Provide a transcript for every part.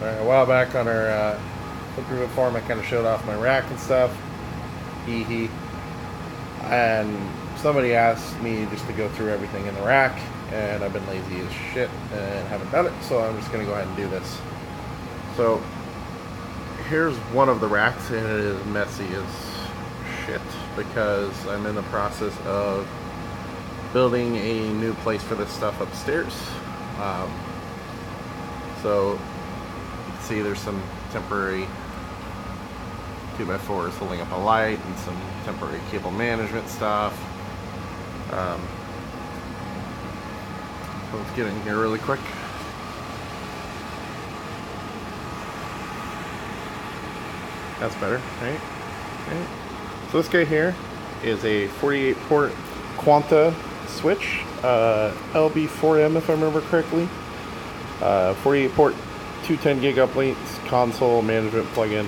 A while back on our improvement forum, I kind of showed off my rack and stuff. Hee hee. And somebody asked me just to go through everything in the rack, and I've been lazy as shit and haven't done it, so I'm just going to go ahead and do this. So here's one of the racks, and it is messy as shit because I'm in the process of building a new place for this stuff upstairs. So you can see there's some temporary 2x4s holding up a light and some temporary cable management stuff. So let's get in here really quick. That's better, right? So this guy here is a 48 port Quanta switch, LB4M if I remember correctly. 48 port, 210 gig uplinks, console management plugin.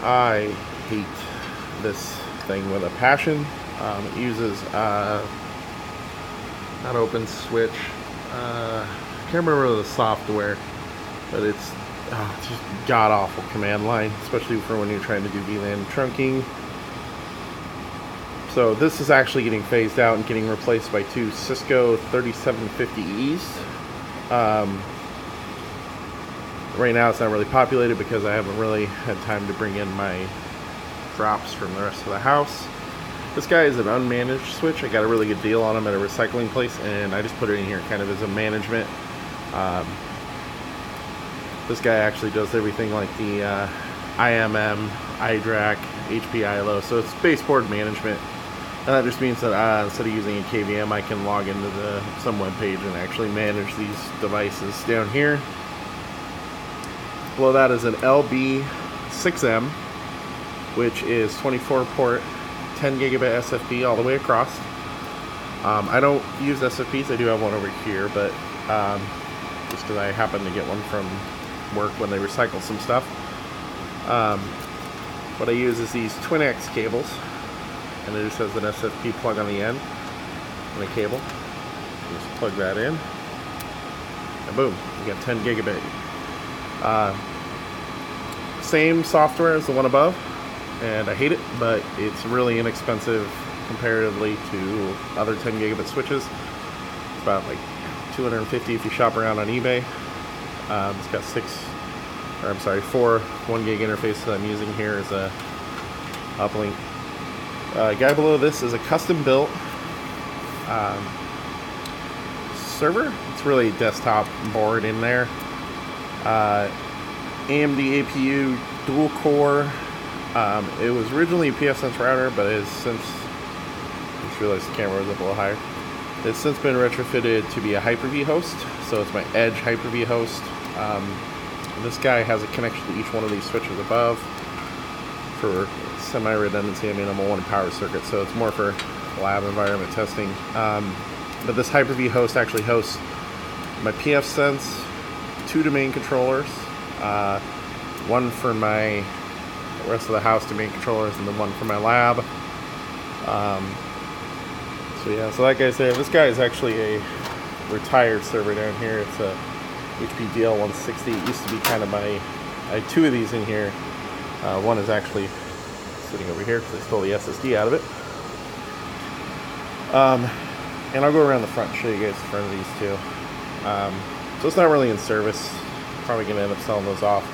I hate this thing with a passion. It uses not open switch. I can't remember the software, but it's just god awful command line, especially for when you're trying to do VLAN trunking. So this is actually getting phased out and getting replaced by two Cisco 3750Es. Right now it's not really populated because I haven't really had time to bring in my drops from the rest of the house. This guy is an unmanaged switch. I got a really good deal on him at a recycling place, and I just put it in here kind of as a management. This guy actually does everything like the IMM, iDRAC, HPILO, so it's baseboard management. And that just means that instead of using a KVM, I can log into some web page and actually manage these devices down here. Below that is an LB6M, which is 24 port, 10 gigabit SFP all the way across. I don't use SFPs, I do have one over here, but just because I happened to get one from work when they recycle some stuff. What I use is these Twin-X cables, and it just has an SFP plug on the end and a cable. Just plug that in, and boom, you got 10 gigabit. Same software as the one above, and I hate it, but it's really inexpensive comparatively to other 10 gigabit switches. It's about like $250 if you shop around on eBay. It's got 4 1 gig interfaces that I'm using here as a uplink. Guy below this is a custom built server. It's really a desktop board in there. AMD APU dual core. It was originally a pfSense router, but it has since, I just realized the camera was up a little higher. It's since been retrofitted to be a Hyper-V host, so it's my Edge Hyper-V host. This guy has a connection to each one of these switches above for semi-redundancy. I mean, I'm a one power circuit, so it's more for lab environment testing. But this Hyper-V host actually hosts my pfSense, 2 domain controllers, one for my rest of the house domain controllers, and then one for my lab. So like I said, this guy is actually a retired server down here. It's a HP DL160. It used to be kind of I had 2 of these in here. One is actually sitting over here because I stole the SSD out of it. And I'll go around the front and show you guys the front of these two. So it's not really in service. Probably going to end up selling those off.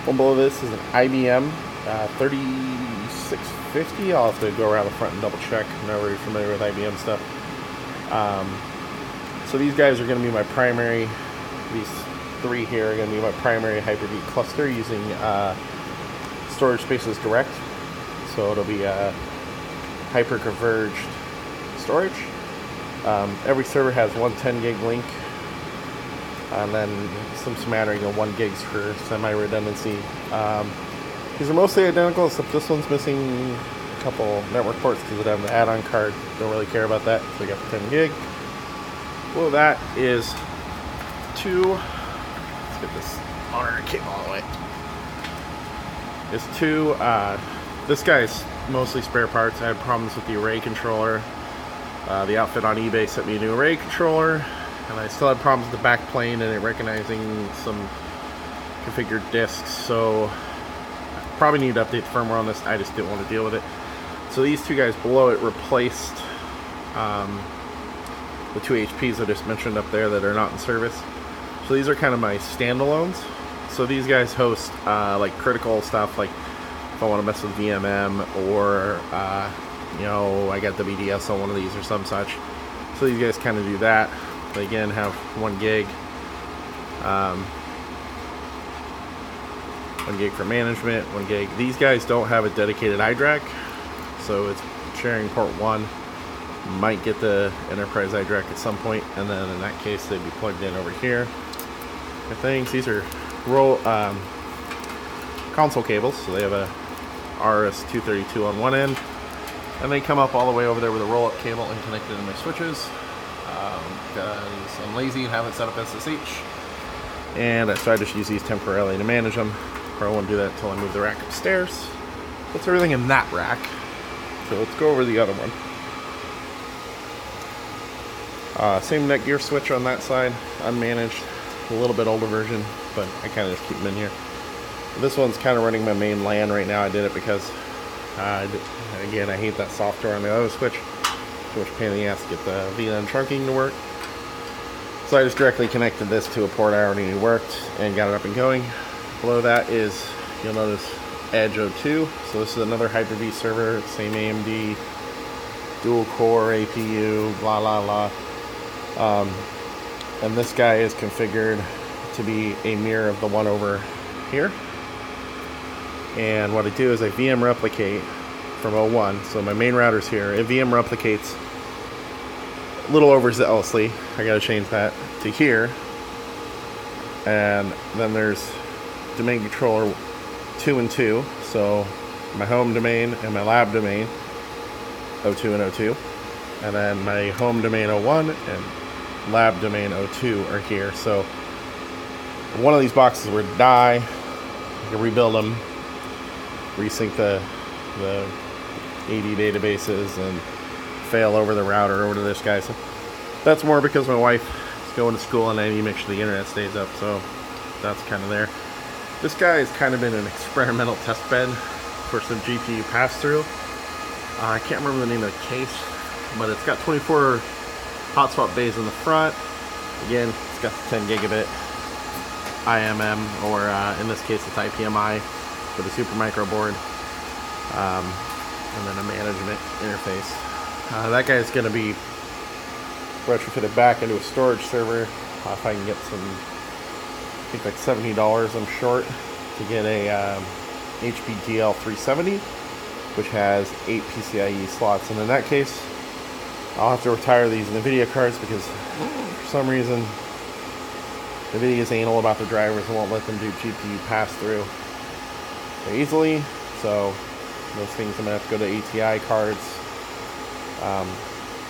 One below this is an IBM 3650. I'll have to go around the front and double check. I'm not very familiar with IBM stuff. So these guys are going to be my primary. These 3 here are going to be my primary Hyper-V cluster using Storage Spaces Direct. So it'll be hyper-converged storage. Every server has one 10 gig link, and then some smattering of 1 gigs for semi-redundancy. These are mostly identical, except this one's missing a couple network ports because it has an add-on card. Don't really care about that, so I got the 10 gig. Well, that is 2. Let's get this monitor cable all the way. It's 2. This guy's mostly spare parts. I had problems with the array controller. The outfit on eBay sent me a new array controller, and I still had problems with the back plane and it recognizing some configured discs, so I probably need to update the firmware on this. I just didn't want to deal with it. So these two guys below it replaced the two HPs I just mentioned up there that are not in service. So these are kind of my standalones. So these guys host like critical stuff, like if I want to mess with VMM or you know, I got WDS on one of these or some such. So these guys kind of do that. They again have 1 gig. 1 gig for management, 1 gig. These guys don't have a dedicated iDRAC, so it's sharing port 1. Might get the enterprise iDRAC at some point, and then in that case they'd be plugged in over here. I think these are console cables, so they have a RS-232 on one end, and they come up all the way over there with a roll-up cable and connected to my switches. Because I'm lazy and haven't set up SSH, and so I just use these temporarily to manage them. Probably won't do that until I move the rack upstairs. Puts everything in that rack. So let's go over the other one. Same Netgear switch on that side, unmanaged, a little bit older version, but I kind of just keep them in here. This one's kind of running my main LAN right now. I did it because, again, I hate that software on the other switch. Too much pain in the ass to get the VLAN trunking to work. So I just directly connected this to a port I already knew worked and got it up and going. Below that is, you'll notice, Edge 02. So this is another Hyper-V server, same AMD, dual core APU, blah blah blah. And this guy is configured to be a mirror of the one over here. And what I do is I VM replicate from 01. So my main router's here. It VM replicates a little overzealously. I gotta change that to here. And then there's domain controller 2 and 2. So my home domain and my lab domain 02 and 02. And then my home domain 01 and lab domain 02 are here. So if one of these boxes were to die, I can rebuild them, resync the AD databases, and fail over the router over to this guy. So that's more because my wife is going to school and I need to make sure the internet stays up. So that's kind of there. This guy has kind of been an experimental test bed for some GPU pass-through. I can't remember the name of the case, but it's got 24 hotspot bays in the front. Again, it's got the 10 gigabit IMM, or in this case it's IPMI with a Supermicro board, and then a management interface. That guy is going to be retrofitted back into a storage server. If I can get some, I think like $70 I'm short to get a HP GL370, which has 8 PCIe slots, and in that case I'll have to retire these NVIDIA cards because for some reason NVIDIA is anal about the drivers and won't let them do GPU pass-through very easily. So those things I'm going to have to go to ATI cards.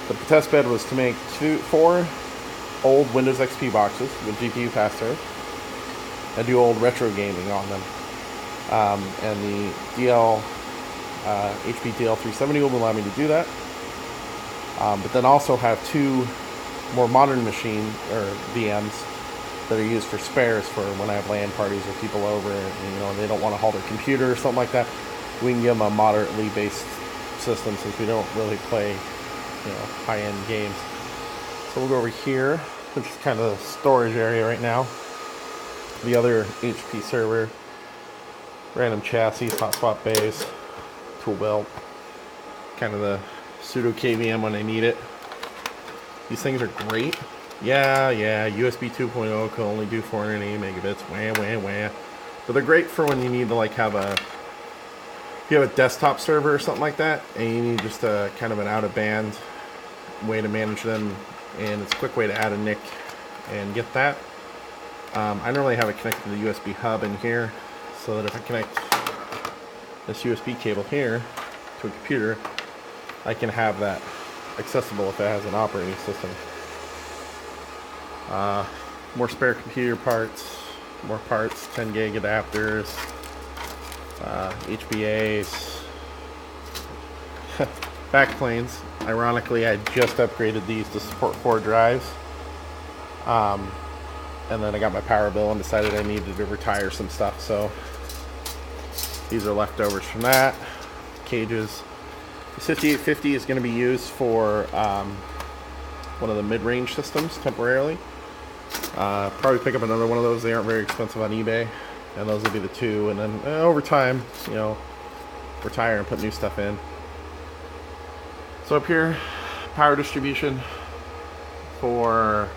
The test bed was to make 4 old Windows XP boxes with GPU pass-through and do old retro gaming on them. And the HP DL370 will allow me to do that. But then also have 2 more modern machine or VMs that are used for spares for when I have LAN parties or people over, and you know, they don't want to haul their computer or something like that. We can give them a moderately based system since we don't really play, you know, high-end games. So we'll go over here, which is kind of the storage area right now. The other HP server, random chassis, hotspot bays, tool belt, kind of the pseudo KVM when I need it. These things are great. Yeah, USB 2.0 can only do 480 megabits, wah. But they're great for when you need to like have if you have a desktop server or something like that, and you need just a kind of an out-of-band way to manage them, and it's a quick way to add a NIC and get that. I normally have it connected to the USB hub in here, so that if I connect this USB cable here to a computer, I can have that accessible if it has an operating system. More spare computer parts, more parts, 10 gig adapters, HBAs, backplanes. Ironically, I just upgraded these to support 4 drives. and then I got my power bill and decided I needed to retire some stuff. So these are leftovers from that. Cages. The 5850 is going to be used for one of the mid-range systems temporarily. Probably pick up another one of those. They aren't very expensive on eBay, and those will be the two. And then over time, you know, retire and put new stuff in. So up here, power distribution for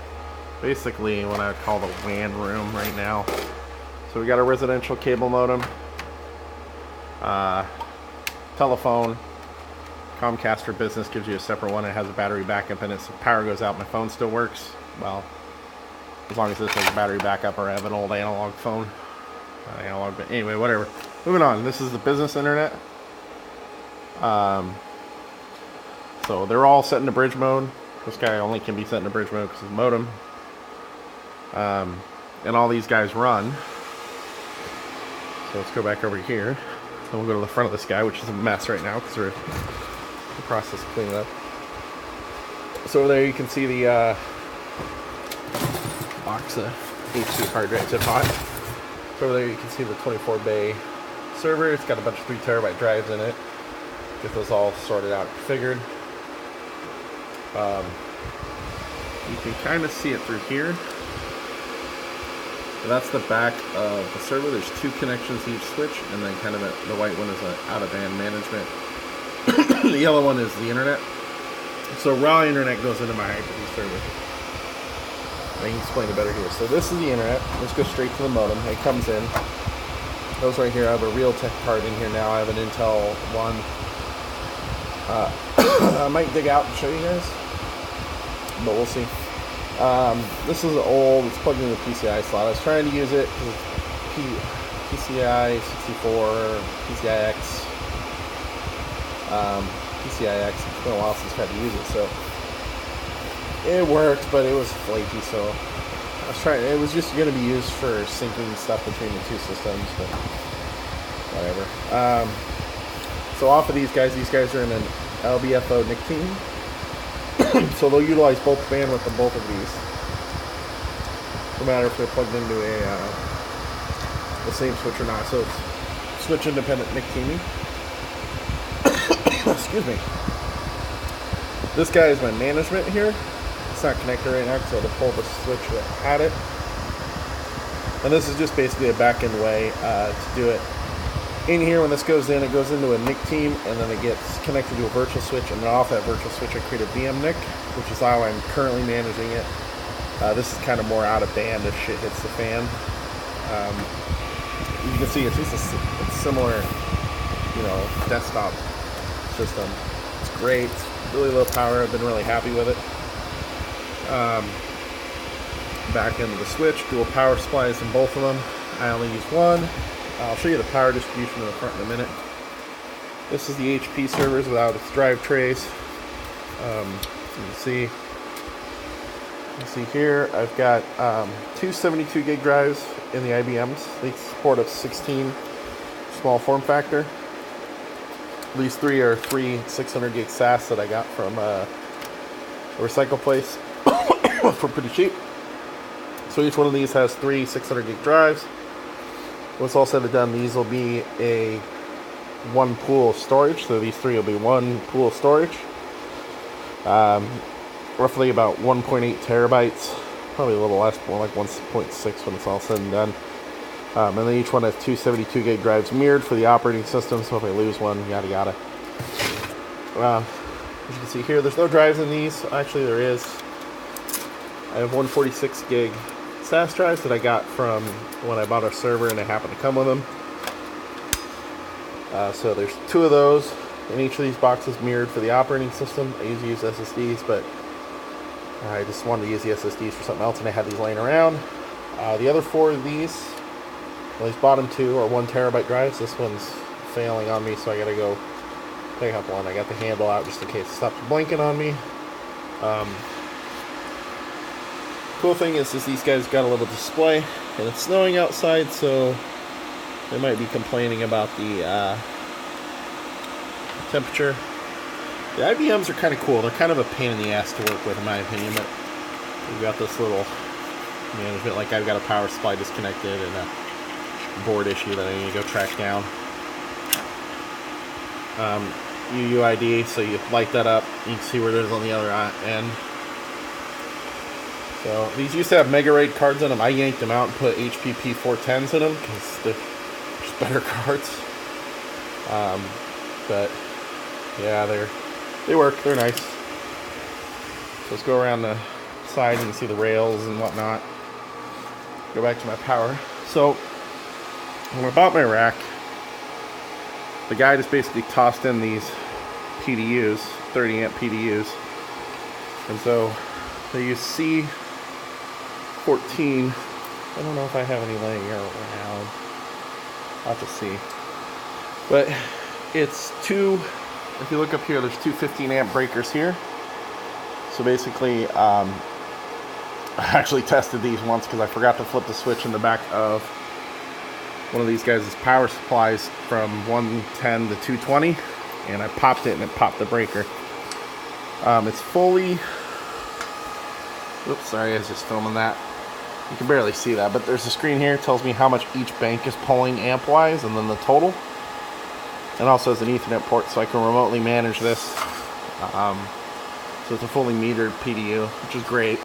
basically what I would call the WAN room right now. So we got a residential cable modem, telephone. Comcast for Business gives you a separate one. It has a battery backup in it, so if power goes out, my phone still works. Well, as long as this has a battery backup, or I have an old analog phone. But anyway, whatever. Moving on. This is the business internet. So they're all set into bridge mode. This guy only can be set into bridge mode because of the modem. And all these guys run. So let's go back over here. And we'll go to the front of this guy, which is a mess right now because we're in the process of cleaning up. So over there you can see the box of HP hard drives I've bought. So over there you can see the 24 bay server. It's got a bunch of 3 terabyte drives in it. Get those all sorted out and configured. You can kind of see it through here. So that's the back of the server. There's 2 connections to each switch, and then kind of the white one is an out-of-band management. The yellow one is the internet. So raw internet goes into my Hyper-V server. I can explain it better here. So this is the internet. Let's go straight to the modem. It comes in. Those right here. I have a Realtek card in here now. I have an Intel one. I might dig out and show you guys, but we'll see. This is old. It's plugged into the PCI slot. I was trying to use it because PCI 64, PCIX, PCIX. It's been a while since I've had to use it, so it worked, but it was flaky. So I was trying. It was just going to be used for syncing stuff between the 2 systems, but whatever. So off of these guys are in an LBFO NIC team. So they'll utilize both bandwidth of both of these. No matter if they're plugged into the same switch or not. So it's switch independent NIC teaming. Excuse me. This guy is my management here. It's not connected right now because I had to pull the switch that had it. And this is just basically a back-end way to do it. In here, when this goes in, it goes into a NIC team, and then it gets connected to a virtual switch, and then off that virtual switch I create a VM NIC, which is how I'm currently managing it. This is kind of more out of band if shit hits the fan. You can see it's just it's similar, you know, desktop system. It's great. It's really low power. I've been really happy with it. Back into the switch, dual power supplies in both of them. I only use one. I'll show you the power distribution in the front in a minute. This is the HP servers without its drive trays. You can see here I've got 2 72 gig drives in the IBMs. They support a 16 small form factor. These 3 are 3 600 gig SAS that I got from a recycle place for pretty cheap. So each one of these has 3 600 gig drives. Once all said and done, these will be a 1 pool of storage. So these 3 will be 1 pool of storage. Roughly about 1.8 terabytes. Probably a little less, more like 1.6 when it's all said and done. And then each one has 2 72 gig drives mirrored for the operating system. So if I lose one, yada yada. As you can see here, there's no drives in these. Actually, there is. I have 146 gig SAS drives that I got from when I bought our server, and they happen to come with them. So there's 2 of those, and each of these boxes mirrored for the operating system. I usually use SSDs, but I just wanted to use the SSDs for something else, and I had these laying around. The other 4 of these, well, these bottom 2 are 1 terabyte drives. This one's failing on me, so I gotta go pick up one. I got the handle out just in case it stops blinking on me. Cool thing is these guys got a little display, and it's snowing outside, so they might be complaining about the temperature. The IBMs are kind of cool. They're kind of a pain in the ass to work with, in my opinion, but we've got this little management. Like I've got a power supply disconnected and a board issue that I need to go track down. UUID, so you light that up, you can see where it is on the other end. So these used to have Mega Raid cards in them. I yanked them out and put HPP 410s in them because they're just better cards. But yeah, they work. They're nice. So let's go around the side and you can see the rails and whatnot. Go back to my power. So when I bought my rack, the guy just basically tossed in these PDUs, 30 amp PDUs, and so they use C14. I don't know if I have any laying around. I'll have to see. But it's two, if you look up here, there's two 15 amp breakers here. So basically, I actually tested these once because I forgot to flip the switch in the back of one of these guys' power supplies from 110 to 220, and I popped it and it popped the breaker. It's fully, oops, sorry, I was just filming that. You can barely see that, but there's a screen here that tells me how much each bank is pulling amp-wise, and then the total. And also has an Ethernet port, so I can remotely manage this. So it's a fully metered PDU, which is great.